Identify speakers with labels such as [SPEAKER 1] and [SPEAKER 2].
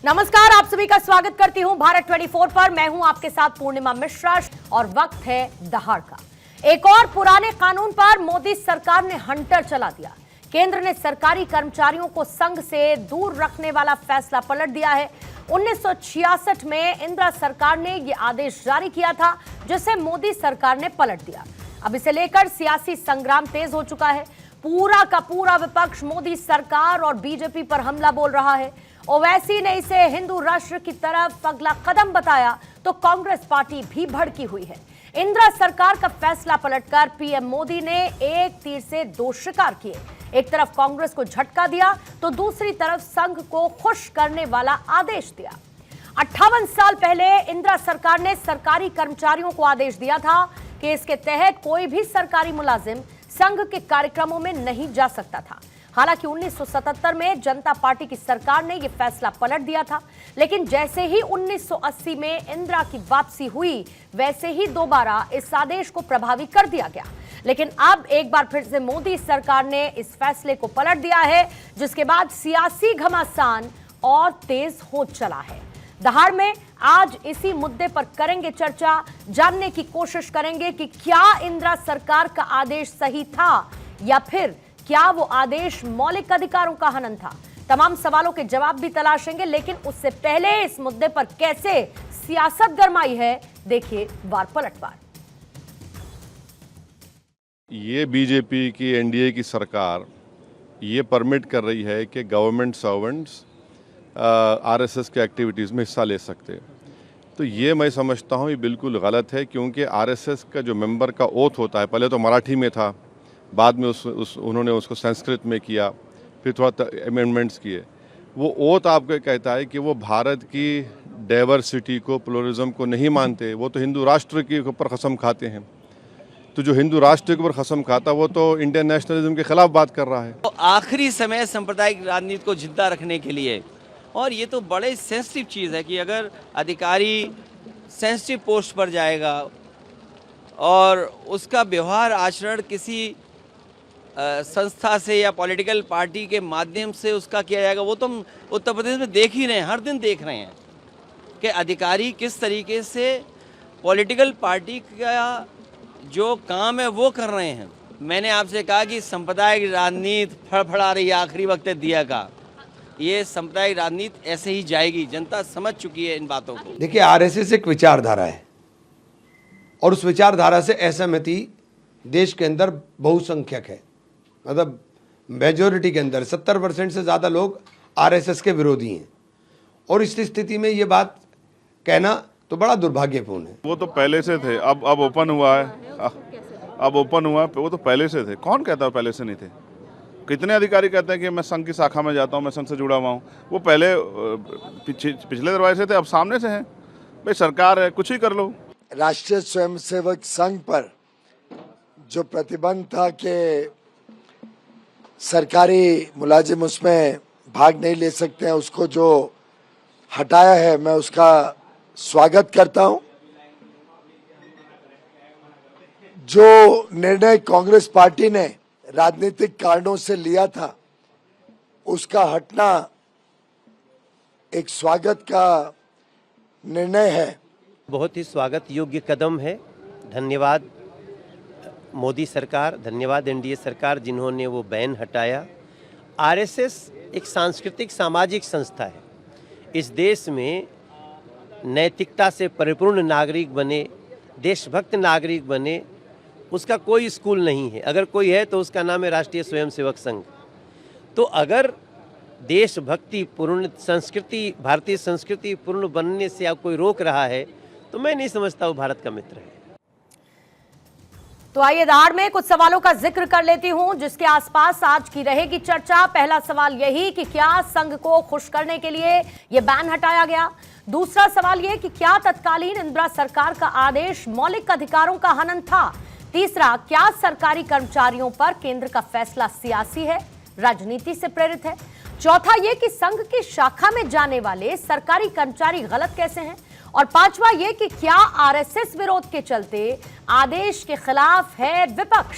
[SPEAKER 1] नमस्कार, आप सभी का स्वागत करती हूं भारत 24 पर। मैं हूं आपके साथ पूर्णिमा मिश्रा और वक्त है दहाड़ का। एक और पुराने कानून पर मोदी सरकार ने हंटर चला दिया। केंद्र ने सरकारी कर्मचारियों को संघ से दूर रखने वाला फैसला पलट दिया है। 1966 में इंदिरा सरकार ने यह आदेश जारी किया था, जिसे मोदी सरकार ने पलट दिया। अब इसे लेकर सियासी संग्राम तेज हो चुका है। पूरा का पूरा विपक्ष मोदी सरकार और बीजेपी पर हमला बोल रहा है। ओवैसी ने इसे हिंदू राष्ट्र की तरफ अगला कदम बताया तो कांग्रेस पार्टी भी भड़की हुई है। इंदिरा सरकार का फैसला पलटकर पीएम मोदी ने एक तीर से दो शिकार किए। एक तरफ कांग्रेस को झटका दिया तो दूसरी तरफ संघ को खुश करने वाला आदेश दिया। 58 साल पहले इंदिरा सरकार ने सरकारी कर्मचारियों को आदेश दिया था कि इसके तहत कोई भी सरकारी मुलाजिम संघ के कार्यक्रमों में नहीं जा सकता था। हालांकि 1977 में जनता पार्टी की सरकार ने यह फैसला पलट दिया था, लेकिन जैसे ही 1980 में इंदिरा की वापसी हुई, वैसे ही दोबारा इस आदेश को प्रभावी कर दिया गया। लेकिन अब एक बार फिर से मोदी सरकार ने इस फैसले को पलट दिया है, जिसके बाद सियासी घमासान और तेज हो चला है। दहाड़ में आज इसी मुद्दे पर करेंगे चर्चा, जानने की कोशिश करेंगे कि क्या इंदिरा सरकार का आदेश सही था या फिर क्या वो आदेश मौलिक अधिकारों का हनन था। तमाम सवालों के जवाब भी तलाशेंगे, लेकिन उससे पहले इस मुद्दे पर कैसे सियासत गरमाई है, देखिए वार पलटवार।
[SPEAKER 2] ये बीजेपी की एनडीए की सरकार ये परमिट कर रही है कि गवर्नमेंट सर्वेंट्स आरएसएस के एक्टिविटीज़ में हिस्सा ले सकते हैं। तो ये मैं समझता हूँ ये बिल्कुल गलत है, क्योंकि आरएसएस का जो मेंबर का ओथ होता है, पहले तो मराठी में था, बाद में उन्होंने उसको संस्कृत में किया, फिर थोड़ा अमेंडमेंट्स किए। वो ओथ आपको कहता है कि वो भारत की डाइवर्सिटी को, प्लुरलिज्म को नहीं मानते। वो तो हिंदू राष्ट्र के ऊपर कसम खाते हैं। तो जो हिंदू राष्ट्र के ऊपर कसम खाता वो तो इंडियन नेशनलिज्म के खिलाफ बात कर रहा है।
[SPEAKER 3] तो आखिरी समय सांप्रदायिक राजनीति को जिंदा रखने के लिए, और ये तो बड़े सेंसिटिव चीज़ है कि अगर अधिकारी सेंसिटिव पोस्ट पर जाएगा और उसका व्यवहार आचरण किसी संस्था से या पॉलिटिकल पार्टी के माध्यम से उसका किया जाएगा, वो तो हम उत्तर प्रदेश में देख ही रहे हैं, हर दिन देख रहे हैं कि अधिकारी किस तरीके से पॉलिटिकल पार्टी का जो काम है वो कर रहे हैं। मैंने आपसे कहा कि सांप्रदायिक राजनीति फड़फड़ा रही है आखिरी वक्त दिया का। ये सांप्रदायिक राजनीति ऐसे ही जाएगी, जनता समझ चुकी है इन बातों को।
[SPEAKER 4] देखिए, आरएसएस एक विचारधारा है और उस विचारधारा से असहमति देश के अंदर बहुसंख्यक है। मतलब मेजोरिटी के अंदर 70% से ज़्यादा लोग आरएसएस के विरोधी हैं, और इस स्थिति में ये बात कहना तो बड़ा दुर्भाग्यपूर्ण है।
[SPEAKER 2] वो तो पहले से थे, अब ओपन हुआ है। अब ओपन हुआ है, वो तो पहले से थे। कौन कहता है पहले से नहीं थे? कितने अधिकारी कहते हैं कि मैं संघ की शाखा में जाता हूँ, मैं संघ से जुड़ा हुआ हूँ। वो पहले पिछले दरवाजे से थे, अब सामने से हैं। भाई सरकार है, कुछ ही कर लो।
[SPEAKER 5] राष्ट्रीय स्वयंसेवक संघ पर जो प्रतिबंध था कि सरकारी मुलाजिम उसमें भाग नहीं ले सकते हैं, उसको जो हटाया है, मैं उसका स्वागत करता हूं। जो निर्णय कांग्रेस पार्टी ने राजनीतिक कारणों से लिया था, उसका हटना एक स्वागत का निर्णय है।
[SPEAKER 6] बहुत ही स्वागत योग्य कदम है। धन्यवाद मोदी सरकार, धन्यवाद एनडीए सरकार जिन्होंने वो बैन हटाया। आरएसएस एक सांस्कृतिक सामाजिक संस्था है। इस देश में नैतिकता से परिपूर्ण नागरिक बने, देशभक्त नागरिक बने, उसका कोई स्कूल नहीं है। अगर कोई है तो उसका नाम है राष्ट्रीय स्वयंसेवक संघ। तो अगर देशभक्ति पूर्ण संस्कृति, भारतीय संस्कृति पूर्ण बनने से आप कोई रोक रहा है तो मैं नहीं समझता वो भारत का मित्र है।
[SPEAKER 1] तो आइए दहाड़ में कुछ सवालों का जिक्र कर लेती हूं, जिसके आसपास आज की रहेगी चर्चा। पहला सवाल यही कि क्या संघ को खुश करने के लिए यह बैन हटाया गया। दूसरा सवाल यह कि क्या तत्कालीन इंदिरा सरकार का आदेश मौलिक अधिकारों का हनन था। तीसरा, क्या सरकारी कर्मचारियों पर केंद्र का फैसला सियासी है, राजनीति से प्रेरित है। चौथा यह कि संघ की शाखा में जाने वाले सरकारी कर्मचारी गलत कैसे हैं। और पांचवा यह कि क्या आरएसएस विरोध के चलते आदेश के खिलाफ है विपक्ष।